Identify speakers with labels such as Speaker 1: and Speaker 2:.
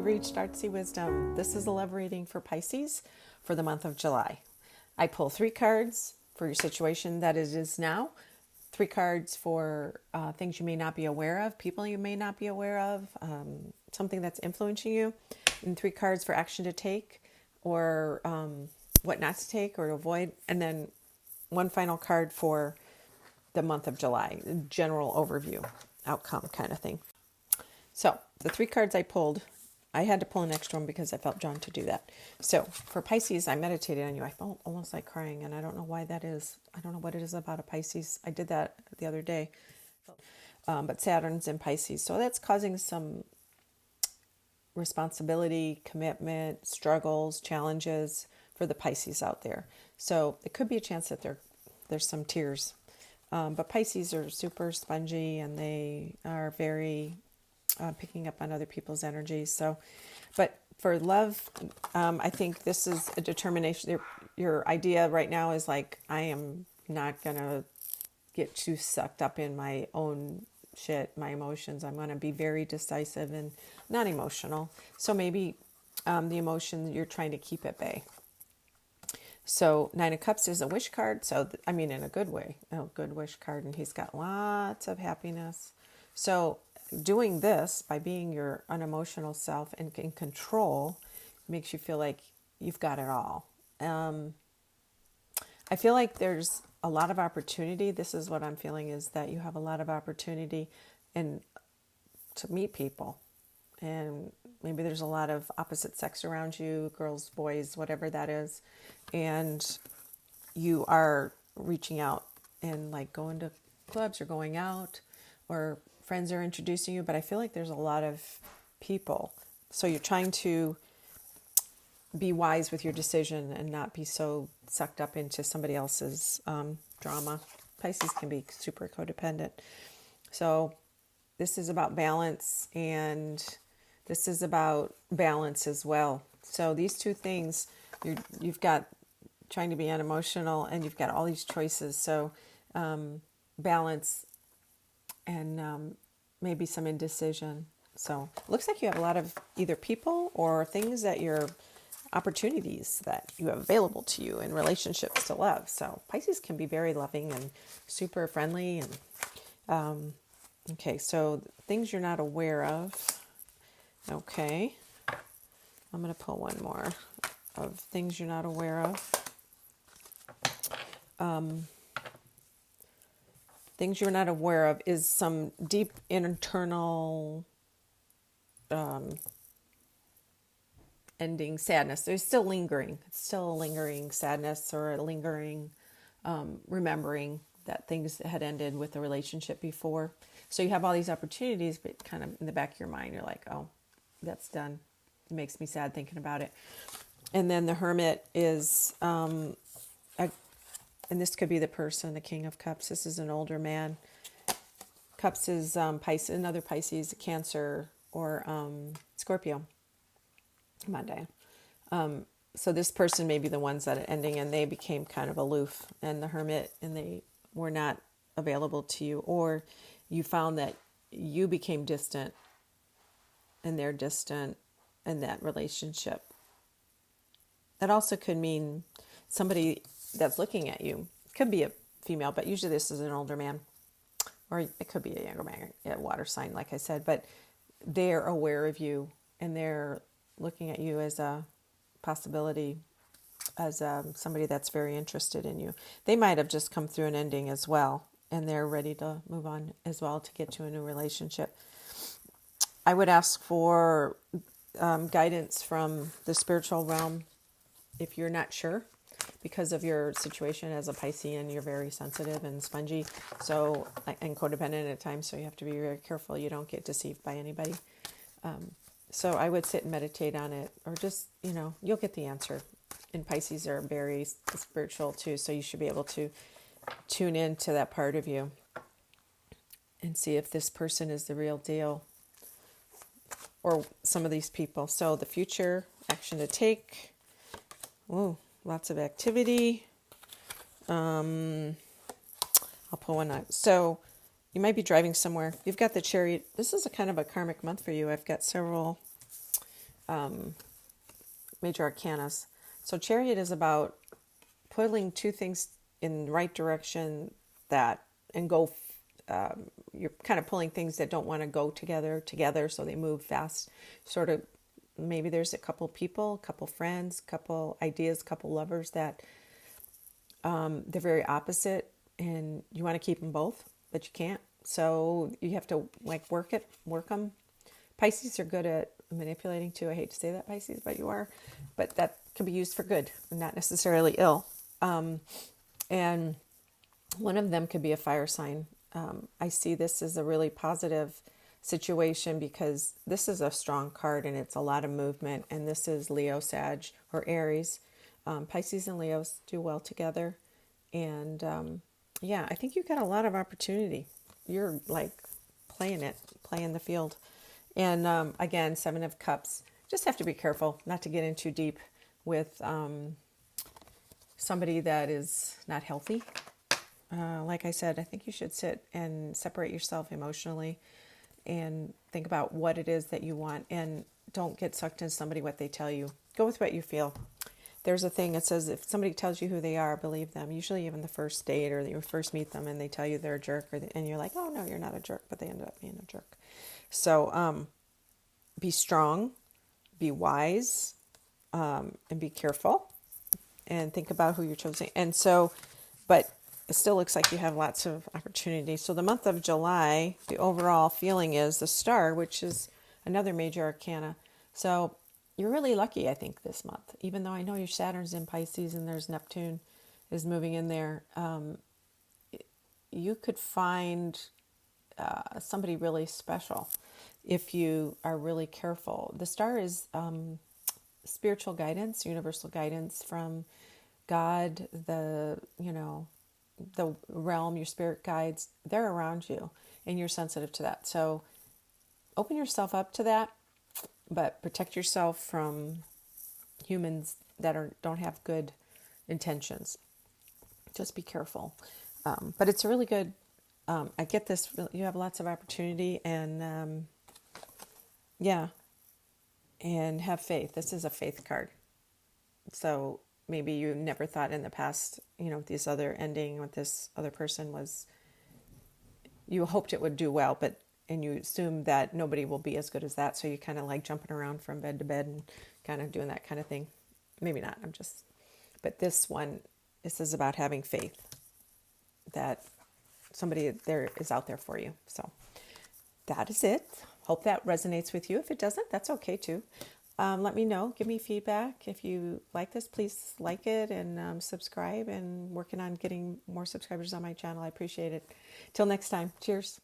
Speaker 1: You've reached Artsy Wisdom. This is a love reading for Pisces for the month of July. I pull 3 cards for your situation that it is now, 3 cards for things you may not be aware of, people you may not be aware of, something that's influencing you, and 3 cards for action to take or what not to take or to avoid, and then 1 final card for the month of July, general overview, outcome kind of thing. So the 3 cards I pulled, I had to pull an extra one because I felt drawn to do that. So for Pisces, I meditated on you. I felt almost like crying, and I don't know why that is. I don't know what it is about a Pisces. I did that the other day. But Saturn's in Pisces, so that's causing some responsibility, commitment, struggles, challenges for the Pisces out there. So it could be a chance that there's some tears. But Pisces are super spongy, and they are very picking up on other people's energies. So, but for love, I think this is a determination. Your idea right now is like, I am not going to get too sucked up in my own shit, my emotions. I'm going to be very decisive and not emotional. So maybe the emotion you're trying to keep at bay. So 9 of Cups is a wish card. So, I mean, in a good way, a good wish card. And he's got lots of happiness. So doing this by being your unemotional self and in control makes you feel like you've got it all. I feel like there's a lot of opportunity. This is what I'm feeling, is that you have a lot of opportunity and to meet people. And maybe there's a lot of opposite sex around you, girls, boys, whatever that is. And you are reaching out and like going to clubs or going out, or friends are introducing you, but I feel like there's a lot of people. So you're trying to be wise with your decision and not be so sucked up into somebody else's drama. Pisces can be super codependent. So this is about balance, and this is about balance as well. So these 2 things, you've got trying to be unemotional, and you've got all these choices. So balance and maybe some indecision. So it looks like you have a lot of either people or things that you're opportunities that you have available to you in relationships to love. So Pisces can be very loving and super friendly. And okay, so things you're not aware of. Okay, I'm going to pull one more of things you're not aware of. Things you're not aware of is some deep internal ending sadness. There's still lingering. It's still a lingering sadness, or a lingering remembering that things had ended with the relationship before. So you have all these opportunities, but kind of in the back of your mind, you're like, oh, that's done. It makes me sad thinking about it. And then the Hermit is... and this could be the person, the King of Cups. This is an older man. Cups is Pisces, another Pisces, Cancer, or Scorpio. Come on, Diane. So this person may be the ones that are ending, and they became kind of aloof, and the Hermit, and they were not available to you, or you found that you became distant, and they're distant in that relationship. That also could mean somebody that's looking at you. It could be a female, but usually this is an older man, or it could be a younger man, a water sign, like I said, but they're aware of you, and they're looking at you as a possibility, as somebody that's very interested in you. They might have just come through an ending as well, and they're ready to move on as well to get to a new relationship. I would ask for guidance from the spiritual realm if you're not sure. Because of your situation as a Piscean, you're very sensitive and spongy, so, and codependent at times, so you have to be very careful you don't get deceived by anybody. So I would sit and meditate on it, or just, you'll get the answer. And Pisces are very spiritual too, so you should be able to tune into that part of you and see if this person is the real deal, or some of these people. So the future, action to take. Ooh. Lots of activity. I'll pull one out. So you might be driving somewhere. You've got the Chariot. This is a kind of a karmic month for you. I've got several major arcanas. So Chariot is about pulling two things in the right direction that and go. You're kind of pulling things that don't want to go together, so they move fast. Sort of, maybe there's a couple people, couple friends, couple ideas, couple lovers that they're very opposite, and you want to keep them both, but you can't. So you have to like work them. Pisces are good at manipulating too. I hate to say that, Pisces, but you are. But that can be used for good, not necessarily ill. And one of them could be a fire sign. I see this as a really positive situation because this is a strong card and it's a lot of movement. And this is Leo, Sag, or Aries. Pisces and Leos do well together. And yeah, I think you got a lot of opportunity. You're like playing the field. And again, Seven of Cups. Just have to be careful not to get in too deep with somebody that is not healthy. Like I said, I think you should sit and separate yourself emotionally and think about what it is that you want, and don't get sucked into somebody, what they tell you. Go with what you feel. There's a thing that says if somebody tells you who they are, believe them. Usually even the first date or you first meet them and they tell you they're a jerk, and you're like, oh no, you're not a jerk, but they ended up being a jerk. So be strong, be wise, and be careful, and think about who you're choosing. And so, but it still looks like you have lots of opportunity. So the month of July, the overall feeling is the Star, which is another major arcana. So you're really lucky, I think, this month. Even though I know your Saturn's in Pisces and there's Neptune is moving in there, you could find somebody really special if you are really careful. The Star is spiritual guidance, universal guidance from God, the realm, your spirit guides. They're around you and you're sensitive to that. So open yourself up to that, but protect yourself from humans that don't have good intentions. Just be careful. But it's really good. I get this. You have lots of opportunity, and yeah, and have faith. This is a faith card. So maybe you never thought in the past, with this other ending with this other person was, you hoped it would do well, and you assume that nobody will be as good as that. So you kind of like jumping around from bed to bed and kind of doing that kind of thing. Maybe not. But this is about having faith that somebody there is out there for you. So that is it. Hope that resonates with you. If it doesn't, that's okay too. Let me know. Give me feedback. If you like this, please like it and subscribe, and working on getting more subscribers on my channel. I appreciate it. Till next time. Cheers.